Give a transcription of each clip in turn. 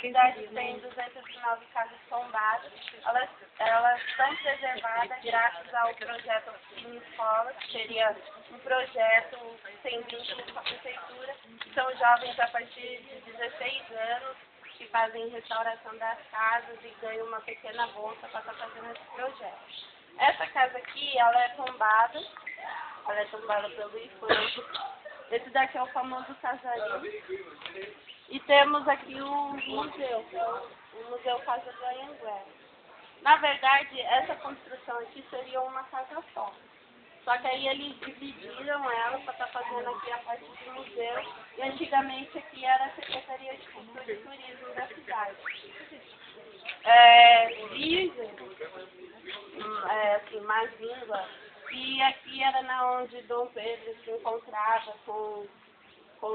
cidade tem 209 casas tombadas. Elas são preservadas graças ao projeto Oficina Escola, que seria um projeto sem vínculo com a prefeitura. São jovens a partir de 16 anos que fazem restauração das casas e ganham uma pequena bolsa para estar fazendo esse projeto. Essa casa aqui, ela é tombada pelo IFAM. Esse daqui é o famoso casarinho. E temos aqui o museu, que é o Museu Casa do Anhanguera. Na verdade, essa construção aqui seria uma casa só. Só que aí eles dividiram ela para estar fazendo aqui a parte do museu. E antigamente aqui era a Secretaria de Cultura e Turismo da cidade. Dizem, assim, mais língua, e aqui era na onde Dom Pedro se encontrava com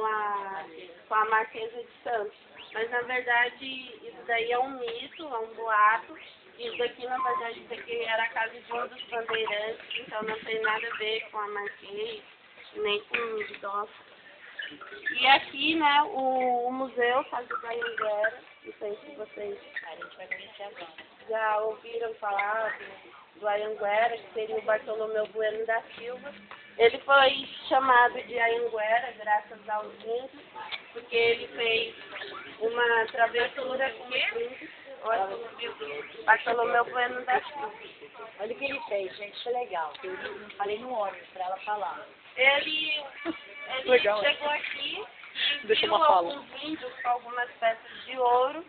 a Marquesa de Santos. Mas na verdade isso daí é um mito, é um boato. Isso daqui na verdade isso aqui era a casa de um dos bandeirantes, então não tem nada a ver com a Marquesa, nem com o Dom. E aqui, né, o Museu Casa do Anhanguera, não sei se vocês já ouviram falar do Anhanguera, que seria o Bartolomeu Bueno da Silva. Ele foi chamado de Anhanguera graças aos índios, porque ele fez uma travessura com os índios. Bartolomeu Bueno da Silva. Olha o que ele fez, gente, foi legal. Eu falei no ônibus para ela falar. Ele legal, chegou aqui e deixa viu alguns índios com algumas peças de ouro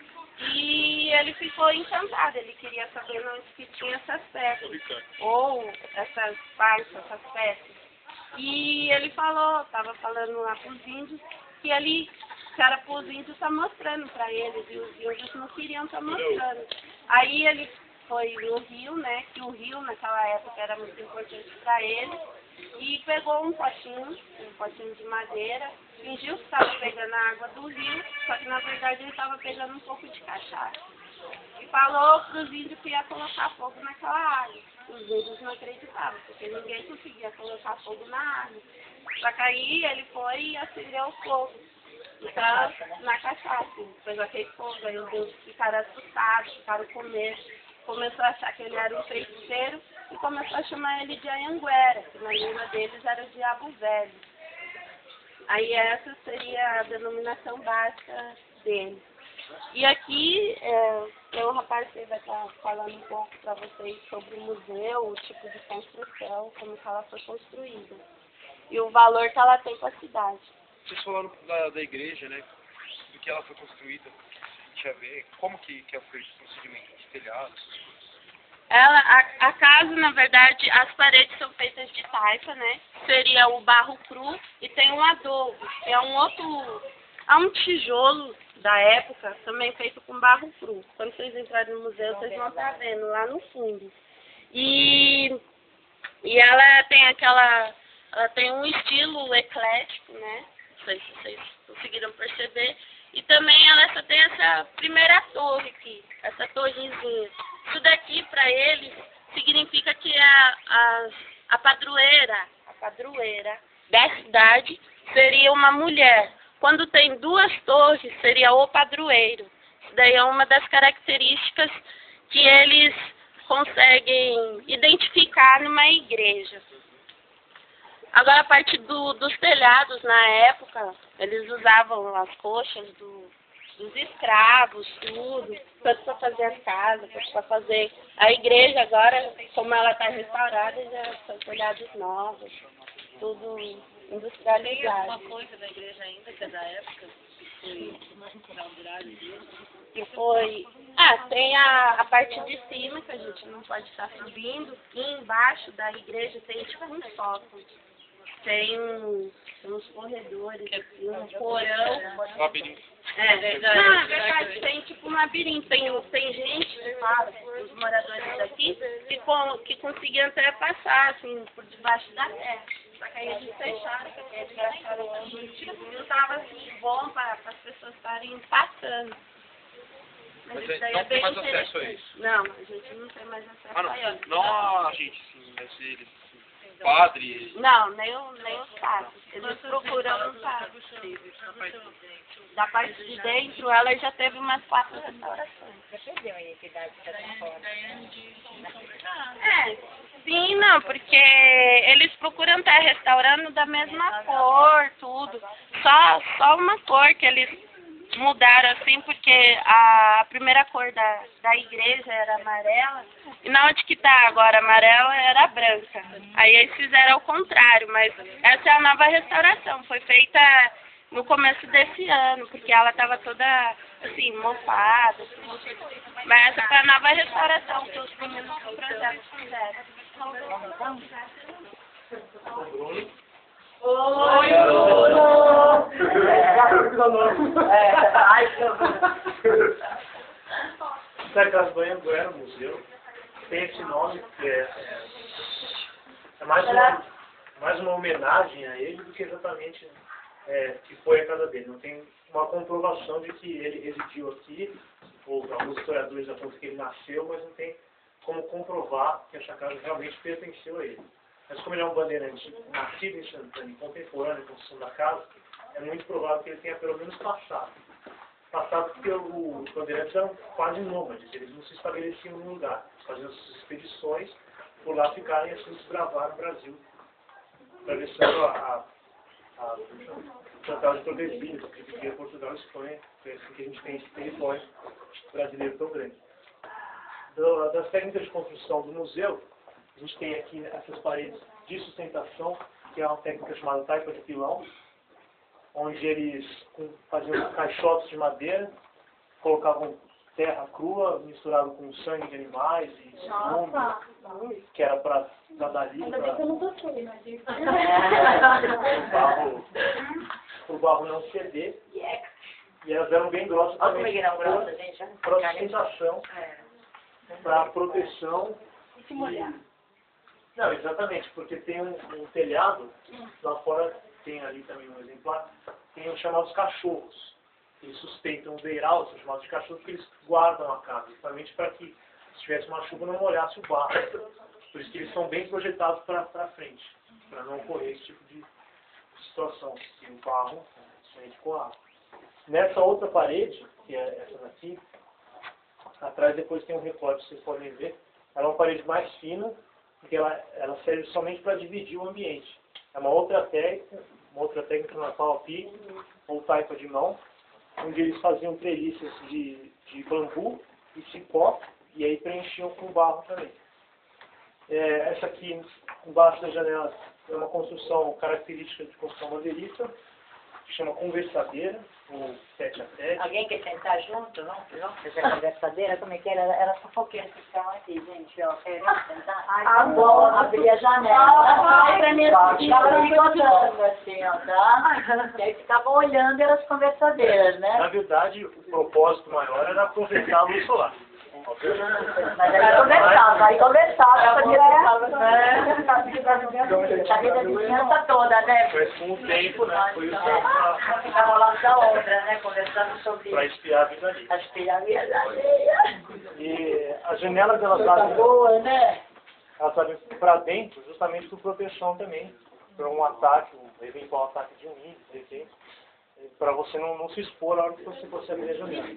e ele ficou encantado. Ele queria saber onde que tinha essas peças, ou essas partes, essas peças. E ele estava falando lá com os índios, que ele, que era para os índios estar mostrando para eles, e os índios não queriam estar mostrando. Aí ele foi no rio, né, que o rio naquela época era muito importante para ele, e pegou um potinho de madeira, fingiu que estava pegando a água do rio, só que na verdade ele estava pegando um pouco de cachaça. E falou para os índios que ia colocar fogo naquela água. Os índios não acreditavam, porque ninguém conseguia colocar fogo na água. Só que aí ele foi e acendeu o fogo. Então, na cachaça. Pegou aquele fogo, aí os índios ficaram assustados, ficaram com medo. Começou a achar que ele era um feiticeiro e começou a chamar ele de Anhanguera, que na língua deles era o diabo velho. Aí essa seria a denominação básica dele. E aqui tem um rapaz que vai estar falando um pouco para vocês sobre o museu, o tipo de construção, como que ela foi construída. E o valor que ela tem para a cidade. Vocês falaram da igreja, né? Do que ela foi construída. Deixa eu ver. Como que foi o procedimento de telhados? A casa, na verdade, as paredes são feitas de taipa, né? Seria o barro cru e tem um adobo, que é um tijolo da época, também feito com barro cru. Quando vocês entrarem no museu, vocês vão estar vendo lá no fundo. E ela tem um estilo eclético, né? Não sei se vocês conseguiram perceber. E também ela só tem essa primeira torre aqui, essa torrezinha. Isso daqui, para eles, significa que a padroeira da cidade seria uma mulher. Quando tem duas torres, seria o padroeiro. Isso daí é uma das características que eles conseguem identificar numa igreja. Agora, a parte dos telhados, na época, eles usavam as coxas dos escravos, tudo, tanto para fazer as casas, quanto para fazer a igreja. Agora, como ela está restaurada, já são telhados novos, tudo industrializado. Tem alguma coisa da igreja ainda que é da época? Que foi... tem a parte de cima, que a gente não pode estar subindo, e embaixo da igreja tem tipo um sótão. Tem uns corredores, assim, um porão. Labirinto. É verdade, tem tipo um labirinto. Tem gente que fala, os moradores daqui, que conseguiam até passar, assim, por debaixo da terra. Só que aí eles fecharam, porque eles acharam que não estava assim, bom para as pessoas estarem passando. Mas não tem mais acesso a isso? Não, a gente não tem mais acesso a isso. Não a gente, sim, mas eles... Padre... Não, nem os padres. Eles procuram os padres. da parte de dentro, ela já teve umas 4 restaurações. Já perdeu a identidade de cada forma. Sim, não, porque eles procuram estar restaurando da mesma cor, tudo. Só uma cor que eles mudaram assim, porque a primeira cor da igreja era amarela, e na onde que tá agora amarela era branca. Aí eles fizeram ao contrário, mas essa é a nova restauração, foi feita no começo desse ano, porque ela estava toda assim, mofada, tudo. Mas essa foi a nova restauração que os meninos do projeto fizeram. Oi, Bruno! Essa Casa do Anhanguera, o museu, tem esse nome, que é mais uma homenagem a ele do que exatamente que foi a casa dele. Não tem uma comprovação de que ele residiu aqui, ou alguns historiadores apontam que ele nasceu, mas não tem como comprovar que essa casa realmente pertenceu a ele. Mas como ele é um bandeirante nascido em Santana e contemporâneo com a construção da casa, é muito provável que ele tenha pelo menos passado. Passado porque os bandeirantes eram quase nômades, eles não se estabeleciam num lugar, faziam suas expedições, por lá ficarem assim desbravar no Brasil, atravessando a Tratado de Tordesilhas, que dividia Portugal e Espanha, é assim que a gente tem esse território brasileiro tão grande. Das técnicas de construção do museu, a gente tem aqui essas paredes de sustentação, que é uma técnica chamada taipa de pilão, onde eles faziam caixotes de madeira, colocavam terra crua, misturado com sangue de animais e ciúme, que era para dar liga, o barro não ceder. E elas eram bem grossas também, para sustentação, para proteção. Não, exatamente, porque tem um telhado, lá fora tem ali também um exemplar, tem os chamados cachorros. Eles sustentam o beiral, são chamados de cachorros, porque eles guardam a casa, justamente para que, se tivesse uma chuva, não molhasse o barro. Por isso que eles são bem projetados para frente, para não ocorrer esse tipo de situação, que o barro sente com a água. Nessa outra parede, que é essa daqui, atrás depois tem um recorte, vocês podem ver, ela é uma parede mais fina, porque ela serve somente para dividir o ambiente. É uma outra técnica na pau-a-pique, ou taipa de mão, onde eles faziam treliças de bambu e cipó, e aí preenchiam com barro também. Essa aqui, embaixo da janela, é uma construção característica de construção madeirista, que chama conversadeira, ou tete-a-tete. Alguém quer sentar junto, não? Fazer conversadeira, como é que era? Era fofoqueira que estavam aqui, gente, ó. Querem sentar? Tá bom, abri a janela. Ficava me contando assim, ó, tá? E aí ficavam olhando e eram as conversadeiras, né? Na verdade, o propósito maior era aproveitar a luz solar. Mas aí conversava, a vida de criança toda, né? Foi com o tempo, né? Foi Ficava ao lado da outra, né? Conversando sobre para espiar a vida ali. a vida alheia. E as janelas, elas Tá abrem, boa, né? para dentro, justamente por proteção também, para um ataque, um eventual ataque de um índio, de repente, para você não se expor na hora que você for abrir a janela.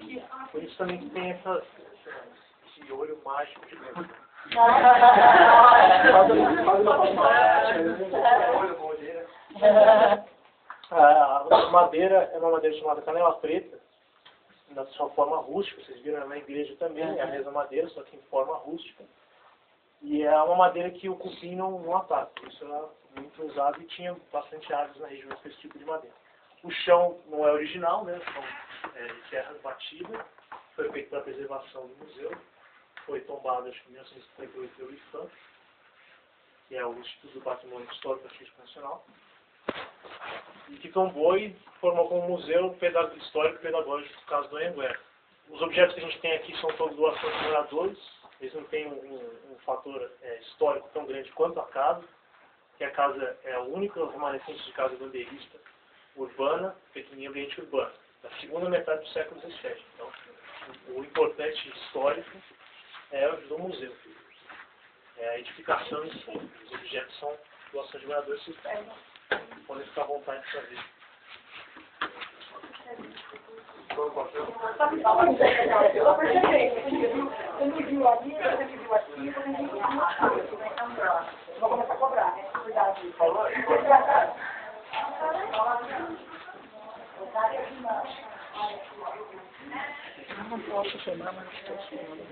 Por isso também que tem esse olho mágico de Deus. A madeira é uma madeira chamada canela preta, na sua forma rústica, vocês viram na igreja também, é a mesma madeira, só que em forma rústica. E é uma madeira que o cupim não ataca, isso era muito usado e tinha bastante árvores na região com esse tipo de madeira. O chão não é original, né? O chão é de terra batida, foi feito para a preservação do museu, foi tombado acho que em 1958 pelo IFAM, que é o Instituto do Patrimônio Histórico Artístico Nacional, e que tombou e formou como museu histórico pedagógico do Casa do Anhanguera. Os objetos que a gente tem aqui são todos doações de moradores, eles não têm um fator histórico tão grande quanto a casa, que a casa é a única remanescente de casa bandeirista urbana, feita em ambiente urbano, da segunda metade do século XVII. Então, o importante histórico é o do museu. É a edificação em si. Os objetos são doações de moradores, vocês podem ficar à vontade de fazer. Eu percebi. Você me viu ali, você me viu aqui, você me viu aqui. Vou começar a cobrar, né? Cuidado disso. Eu não posso chamar, mas estou chamando.